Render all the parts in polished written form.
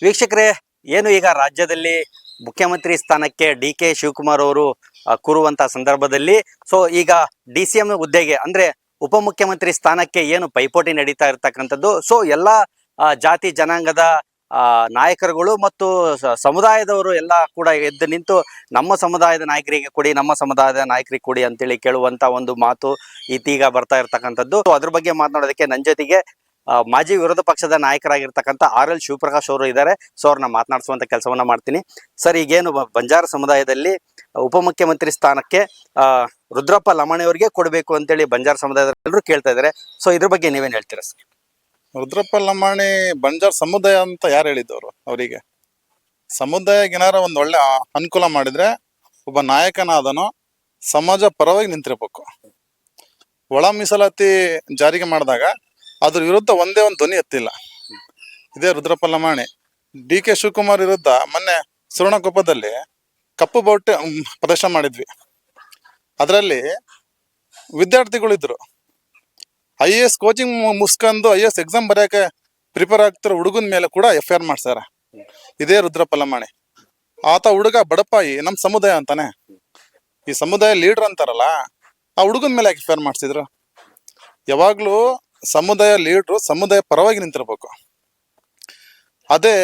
ವೀಕ್ಷಕರೇ, ಏನು ಈಗ ರಾಜ್ಯದಲ್ಲಿ ಮುಖ್ಯಮಂತ್ರಿ ಸ್ಥಾನಕ್ಕೆ ಡಿ.ಕೆ. ಶಿವಕುಮಾರ್ ಅವರು ಕೂರುವಂತ ಸಂದರ್ಭದಲ್ಲಿ ಈಗ ಡಿ.ಸಿ.ಎಂ ಹುದ್ದೆಗೆ ಅಂದ್ರೆ ಉಪಮುಖ್ಯಮಂತ್ರಿ ಸ್ಥಾನಕ್ಕೆ ಏನು ಪೈಪೋಟಿ ನಡೀತಾ ಇರ್ತಕ್ಕಂಥದ್ದು. ಎಲ್ಲ ಜಾತಿ ಜನಾಂಗದ ನಾಯಕರುಗಳು ಮತ್ತು ಸಮುದಾಯದವರು ಎಲ್ಲ ಕೂಡ ಎದ್ದು ನಿಂತು ನಮ್ಮ ಸಮುದಾಯದ ನಾಯಕರಿಗೆ ಕೊಡಿ, ನಮ್ಮ ಸಮುದಾಯದ ನಾಯಕರಿಗೆ ಕೊಡಿ ಅಂತೇಳಿ ಕೇಳುವಂತ ಒಂದು ಮಾತು ಇದೀಗ ಬರ್ತಾ ಇರ್ತಕ್ಕಂಥದ್ದು. ಅದ್ರ ಬಗ್ಗೆ ಮಾತನಾಡೋದಕ್ಕೆ ನನ್ನ ಜೊತೆಗೆ ಮಾಜಿ ವಿರೋಧ ಪಕ್ಷದ ನಾಯಕರಾಗಿರ್ತಕ್ಕಂಥ ಆರ್.ಎಲ್. ಶಿವಪ್ರಕಾಶ್ ಅವರು ಇದ್ದಾರೆ. ಅವ್ರನ್ನ ಮಾತನಾಡಿಸುವಂತ ಕೆಲಸವನ್ನ ಮಾಡ್ತೀನಿ. ಸರ್, ಈಗೇನು ಬಂಜಾರ ಸಮುದಾಯದಲ್ಲಿ ಉಪಮುಖ್ಯಮಂತ್ರಿ ಸ್ಥಾನಕ್ಕೆ ರುದ್ರಪ್ಪ ಲಮಾಣಿ ಅವರಿಗೆ ಕೊಡಬೇಕು ಅಂತೇಳಿ ಬಂಜಾರ ಸಮುದಾಯದ ಎಲ್ಲರೂ ಕೇಳ್ತಾ ಇದ್ದಾರೆ. ಇದ್ರ ಬಗ್ಗೆ ನೀವೇನ್ ಹೇಳ್ತೀರಾ ಸರ್? ರುದ್ರಪ್ಪ ಲಮಾಣಿ ಬಂಜಾರ ಸಮುದಾಯ ಅಂತ ಯಾರು ಹೇಳಿದವರು? ಅವರಿಗೆ ಸಮುದಾಯಕ್ಕೆ ಏನಾರ ಒಂದ್ ಒಳ್ಳೆ ಅನುಕೂಲ ಮಾಡಿದ್ರೆ ಒಬ್ಬ ನಾಯಕನಾದನು ಸಮಾಜ ಪರವಾಗಿ ನಿಂತಿರ್ಬೇಕು. ಒಳ ಮೀಸಲಾತಿ ಜಾರಿಗೆ ಮಾಡಿದಾಗ ಅದ್ರ ವಿರುದ್ಧ ಒಂದೇ ಒಂದು ಧ್ವನಿ ಎತ್ತಿಲ್ಲ. ಇದೇ ರುದ್ರಪ್ಪ ಲಮಾಣಿ. ಡಿ.ಕೆ. ಶಿವಕುಮಾರ್ ವಿರುದ್ಧ ಮೊನ್ನೆ ಸುವರ್ಣಕೊಪ್ಪದಲ್ಲಿ ಕಪ್ಪು ಬಾವುಟ ಪ್ರದರ್ಶನ ಮಾಡಿದ್ವಿ. ಅದರಲ್ಲಿ ವಿದ್ಯಾರ್ಥಿಗಳಿದ್ರು. IAS ಕೋಚಿಂಗ್ ಮುಗಿಸ್ಕೊಂಡು IAS ಎಕ್ಸಾಮ್ ಬರೆಯಕ್ಕೆ ಪ್ರಿಪೇರ್ ಆಗ್ತಿರೋ ಹುಡುಗನ ಮೇಲೆ ಕೂಡ FIR ಮಾಡ್ಸಾರ. ಇದೇ ರುದ್ರಪ್ಪ ಲಮಾಣಿ. ಆತ ಹುಡುಗ ಬಡಪಾಯಿ, ನಮ್ಮ ಸಮುದಾಯ ಅಂತಾನೆ, ಈ ಸಮುದಾಯ ಲೀಡರ್ ಅಂತಾರಲ್ಲ, ಆ ಹುಡುಗನ ಮೇಲೆ FIR ಮಾಡ್ಸಿದ್ರು. ಯಾವಾಗ್ಲೂ ಸಮುದಾಯ ಲೀಡ್ರು ಸಮುದಾಯ ಪರವಾಗಿ ನಿಂತಿರ್ಬೇಕು. ಅದೇ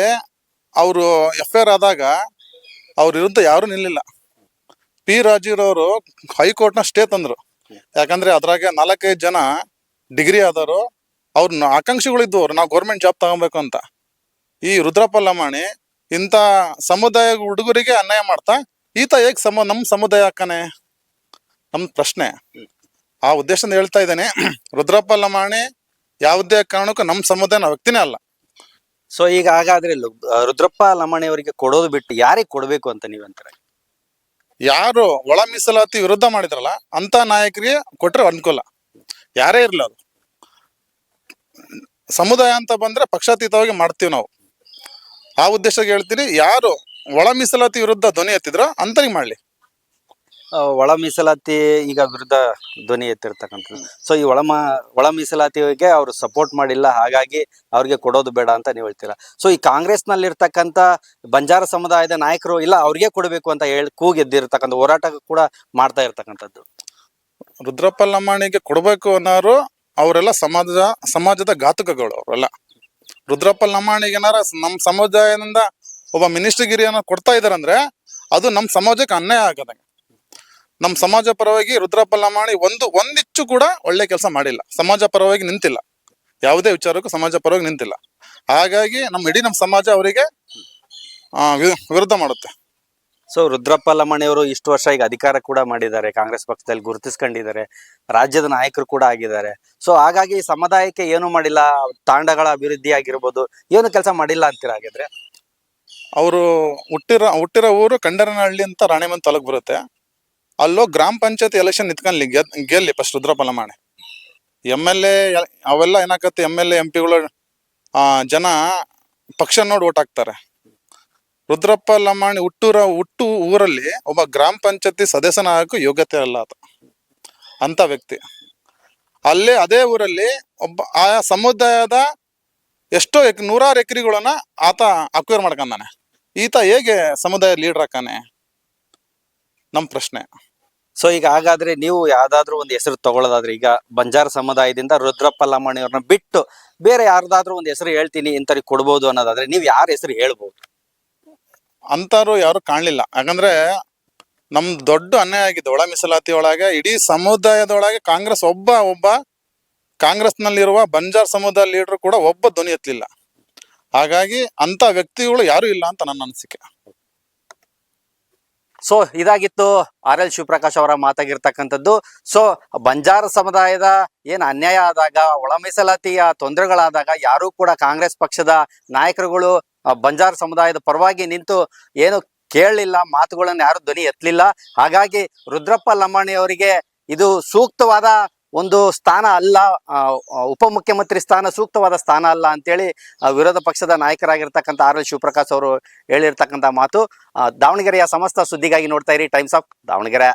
ಅವರು FIR ಆದಾಗ ಅವ್ರ ವಿರುದ್ಧ ಯಾರು ನಿಲ್ಲಿಲ್ಲ. P. ರಾಜೀವ್ರವರು ಹೈಕೋರ್ಟ್ನ ಸ್ಟೇ ತಂದ್ರು. ಯಾಕಂದ್ರೆ ಅದ್ರಾಗೆ 4-5 ಜನ ಡಿಗ್ರಿ ಆದವರು, ಅವ್ರ ಆಕಾಂಕ್ಷಿಗಳಿದ್ದವ್ರು, ನಾವು ಗೌರ್ಮೆಂಟ್ ಜಾಬ್ ತಗೊಬೇಕು ಅಂತ. ಈ ರುದ್ರಪ್ಪ ಲಮಾಣಿ ಇಂಥ ಸಮುದಾಯ ಹುಡುಗರಿಗೆ ಅನ್ಯಾಯ ಮಾಡ್ತಾ ಈತ ಹೇಗ್ ನಮ್ಮ ಸಮುದಾಯ ಹಾಕನೆ? ನಮ್ ಪ್ರಶ್ನೆ. ಆ ಉದ್ದೇಶದಿಂದ ಹೇಳ್ತಾ ಇದ್ದೇನೆ. ರುದ್ರಪ್ಪ ಲಮಾಣಿ ಯಾವುದೇ ಕಾರಣಕ್ಕೂ ನಮ್ಮ ಸಮುದಾಯನ ವ್ಯಕ್ತಿನೇ ಅಲ್ಲ. ಈಗ ಹಾಗಾದ್ರೆ ರುದ್ರಪ್ಪ ಲಮಾಣಿ ಅವರಿಗೆ ಕೊಡೋದು ಬಿಟ್ಟು ಯಾರಿಗೆ ಕೊಡ್ಬೇಕು ಅಂತ ನೀವಂತಾರೆ? ಯಾರು ಒಳ ಮೀಸಲಾತಿ ವಿರುದ್ಧ ಮಾಡಿದ್ರಲ್ಲ ಅಂತ ನಾಯಕರಿಗೆ ಕೊಟ್ರೆ ಅನುಕೂಲ. ಯಾರೇ ಇರ್ಲಿ, ಅದು ಸಮುದಾಯ ಅಂತ ಬಂದ್ರೆ ಪಕ್ಷಾತೀತವಾಗಿ ಮಾಡ್ತೀವಿ ನಾವು. ಆ ಉದ್ದೇಶಕ್ಕೆ ಹೇಳ್ತೀನಿ, ಯಾರು ಒಳ ಮೀಸಲಾತಿ ವಿರುದ್ಧ ಧ್ವನಿ ಎತ್ತಿದ್ರು ಅಂತರಿಗೆ ಮಾಡ್ಲಿ. ಒಳ ಮೀಸಲಾತಿ ಈಗ ವಿರುದ್ಧ ಧ್ವನಿ ಎತ್ತಿರ್ತಕ್ಕಂಥದ್ದು. ಈ ಒಳ ಮೀಸಲಾತಿಗೆ ಅವರು ಸಪೋರ್ಟ್ ಮಾಡಿಲ್ಲ, ಹಾಗಾಗಿ ಅವ್ರಿಗೆ ಕೊಡೋದು ಬೇಡ ಅಂತ ನೀವು ಹೇಳ್ತೀರಾ. ಈ ಕಾಂಗ್ರೆಸ್ ನಲ್ಲಿ ಇರ್ತಕ್ಕಂಥ ಬಂಜಾರ ಸಮುದಾಯದ ನಾಯಕರು ಇಲ್ಲ ಅವ್ರಿಗೆ ಕೊಡಬೇಕು ಅಂತ ಹೇಳಿ ಕೂಗೆದ್ದಿರ್ತಕ್ಕಂಥ ಹೋರಾಟ ಕೂಡ ಮಾಡ್ತಾ ಇರ್ತಕ್ಕಂಥದ್ದು. ರುದ್ರಪ್ಪ ಲಮಾಣಿಗೆ ಕೊಡ್ಬೇಕು ಅನ್ನೋರು ಅವರೆಲ್ಲ ಸಮಾಜದ ಘಾತುಕಗಳು ಅವರೆಲ್ಲ. ರುದ್ರಪ್ಪ ಲಮಾಣಿಗೆ ಏನಾರ ನಮ್ಮ ಸಮುದಾಯದಿಂದ ಒಬ್ಬ ಮಿನಿಸ್ಟರ್ಗಿರಿಯನ್ನ ಕೊಡ್ತಾ ಇದಾರಂದ್ರೆ ಅದು ನಮ್ಮ ಸಮಾಜಕ್ಕೆ ಅನ್ಯಾಯ ಆಗದಂಗೆ. ನಮ್ಮ ಸಮಾಜ ಪರವಾಗಿ ರುದ್ರಪ್ಪ ಲಮಾಣಿ ಒಂದಿಚ್ಚು ಕೂಡ ಒಳ್ಳೆ ಕೆಲಸ ಮಾಡಿಲ್ಲ, ಸಮಾಜ ಪರವಾಗಿ ನಿಂತಿಲ್ಲ, ಯಾವುದೇ ವಿಚಾರಕ್ಕೂ ಸಮಾಜ ಪರವಾಗಿ ನಿಂತಿಲ್ಲ. ಹಾಗಾಗಿ ನಮ್ಮ ಸಮಾಜ ಅವರಿಗೆ ವಿರುದ್ಧ ಮಾಡುತ್ತೆ. ರುದ್ರಪ್ಪ ಲಮಾಣಿ ಅವರು ಇಷ್ಟು ವರ್ಷ ಈಗ ಅಧಿಕಾರ ಕೂಡ ಮಾಡಿದ್ದಾರೆ, ಕಾಂಗ್ರೆಸ್ ಪಕ್ಷದಲ್ಲಿ ಗುರುತಿಸ್ಕೊಂಡಿದ್ದಾರೆ, ರಾಜ್ಯದ ನಾಯಕರು ಕೂಡ ಆಗಿದ್ದಾರೆ. ಹಾಗಾಗಿ ಸಮುದಾಯಕ್ಕೆ ಏನು ಮಾಡಿಲ್ಲ, ತಾಂಡಗಳ ಅಭಿವೃದ್ಧಿ ಆಗಿರ್ಬೋದು, ಏನು ಕೆಲಸ ಮಾಡಿಲ್ಲ ಅಂತೀರ ಹಾಗಿದ್ರೆ? ಅವರು ಹುಟ್ಟಿರೋ ಊರು ಕಂಡರನಹಳ್ಳಿ ಅಂತ ರಾಣಿಬೆನ್ನೂರು ತಾಲೂಕು ಬರುತ್ತೆ. ಅಲ್ಲೋ ಗ್ರಾಮ ಪಂಚಾಯತ್ ಎಲೆಕ್ಷನ್ ನಿಂತ್ಕೊಂಡ್ಲಿ ಗೆಲ್ಲಿ ಫಸ್ಟ್ ರುದ್ರಪ್ಪ ಲಮಾಣಿ. MLA ಅವೆಲ್ಲ ಏನಾಕತ್ತೆ, MLA MP ಗಳು ಜನ ಪಕ್ಷ ನೋಡಿ ಓಟ್ ಹಾಕ್ತಾರೆ. ರುದ್ರಪ್ಪ ಲಮಾಣಿ ಹುಟ್ಟು ಊರಲ್ಲಿ ಒಬ್ಬ ಗ್ರಾಮ ಪಂಚಾಯತಿ ಸದಸ್ಯನಾಗಕ್ಕೂ ಯೋಗ್ಯತೆ ಅಲ್ಲ ಆತ, ಅಂತ ವ್ಯಕ್ತಿ. ಅದೇ ಊರಲ್ಲಿ ಒಬ್ಬ ಆಯಾ ಸಮುದಾಯದ ಎಷ್ಟೋ ನೂರಾರು ಎಕರೆಗಳನ್ನ ಆತ ಅಕ್ವೈರ್ ಮಾಡ್ಕೊಂಡಾನೆ. ಈತ ಹೇಗೆ ಸಮುದಾಯ ಲೀಡರ್ ಹಾಕಾನೆ? ನಮ್ ಪ್ರಶ್ನೆ. ಈಗ ಹಾಗಾದ್ರೆ ನೀವು ಯಾವ್ದಾದ್ರು ಒಂದು ಹೆಸರು ತಗೊಳ್ಳೋದಾದ್ರೆ, ಈಗ ಬಂಜಾರ ಸಮುದಾಯದಿಂದ ರುದ್ರಪ್ಪ ಲಮಾಣಿ ಅವ್ರನ್ನ ಬಿಟ್ಟು ಬೇರೆ ಯಾರ್ದಾದ್ರೂ ಒಂದು ಹೆಸರು ಹೇಳ್ತೀನಿ ಇಂಥವ್ರಿಗೆ ಕೊಡ್ಬೋದು ಅನ್ನೋದಾದ್ರೆ ನೀವು ಯಾರ ಹೆಸರು ಹೇಳ್ಬೋದು? ಅಂತಾರು ಯಾರು ಕಾಣ್ಲಿಲ್ಲ. ಯಾಕಂದ್ರೆ ನಮ್ ದೊಡ್ಡ ಅನ್ಯಾಯ ಆಗಿದೆ ಒಳ ಮೀಸಲಾತಿ ಒಳಗೆ. ಇಡೀ ಸಮುದಾಯದೊಳಗೆ ಕಾಂಗ್ರೆಸ್ ಒಬ್ಬ ಕಾಂಗ್ರೆಸ್ ನಲ್ಲಿರುವ ಬಂಜಾರ ಸಮುದಾಯ ಲೀಡರ್ ಕೂಡ ಒಬ್ಬ ಧ್ವನಿ ಎತ್ತಲಿಲ್ಲ. ಹಾಗಾಗಿ ಅಂತ ವ್ಯಕ್ತಿಗಳು ಯಾರು ಇಲ್ಲ ಅಂತ ನನ್ನ ಅನಿಸಿಕೆ. ಇದಾಗಿತ್ತು ಆರ್.ಎಲ್. ಶಿವಪ್ರಕಾಶ್ ಅವರ ಮಾತಾಗಿರ್ತಕ್ಕಂಥದ್ದು. ಬಂಜಾರ ಸಮುದಾಯದ ಏನ್ ಅನ್ಯಾಯ ಆದಾಗ, ಒಳ ಮೀಸಲಾತಿಯ ತೊಂದರೆಗಳಾದಾಗ ಯಾರು ಕೂಡ ಕಾಂಗ್ರೆಸ್ ಪಕ್ಷದ ನಾಯಕರುಗಳು ಬಂಜಾರ ಸಮುದಾಯದ ಪರವಾಗಿ ನಿಂತು ಏನು ಕೇಳಲಿಲ್ಲ, ಮಾತುಗಳನ್ನ ಯಾರು ಧ್ವನಿ ಎತ್ತಲಿಲ್ಲ. ಹಾಗಾಗಿ ರುದ್ರಪ್ಪ ಲಮಾಣಿ ಅವರಿಗೆ ಇದು ಸೂಕ್ತವಾದ ಒಂದು ಸ್ಥಾನ ಅಲ್ಲ, ಉಪಮುಖ್ಯಮಂತ್ರಿ ಸ್ಥಾನ ಸೂಕ್ತವಾದ ಸ್ಥಾನ ಅಲ್ಲ ಅಂತೇಳಿ ವಿರೋಧ ಪಕ್ಷದ ನಾಯಕರಾಗಿರ್ತಕ್ಕಂಥ ಆರ್.ಎಲ್. ಶಿವಪ್ರಕಾಶ್ ಅವರು ಹೇಳಿರ್ತಕ್ಕಂಥ ಮಾತು. ದಾವಣಗೆರೆಯ ಸಮಸ್ತ ಸುದ್ದಿಗಾಗಿ ನೋಡ್ತಾ ಇರಿ ಟೈಮ್ಸ್ ಆಫ್ ದಾವಣಗೆರೆ.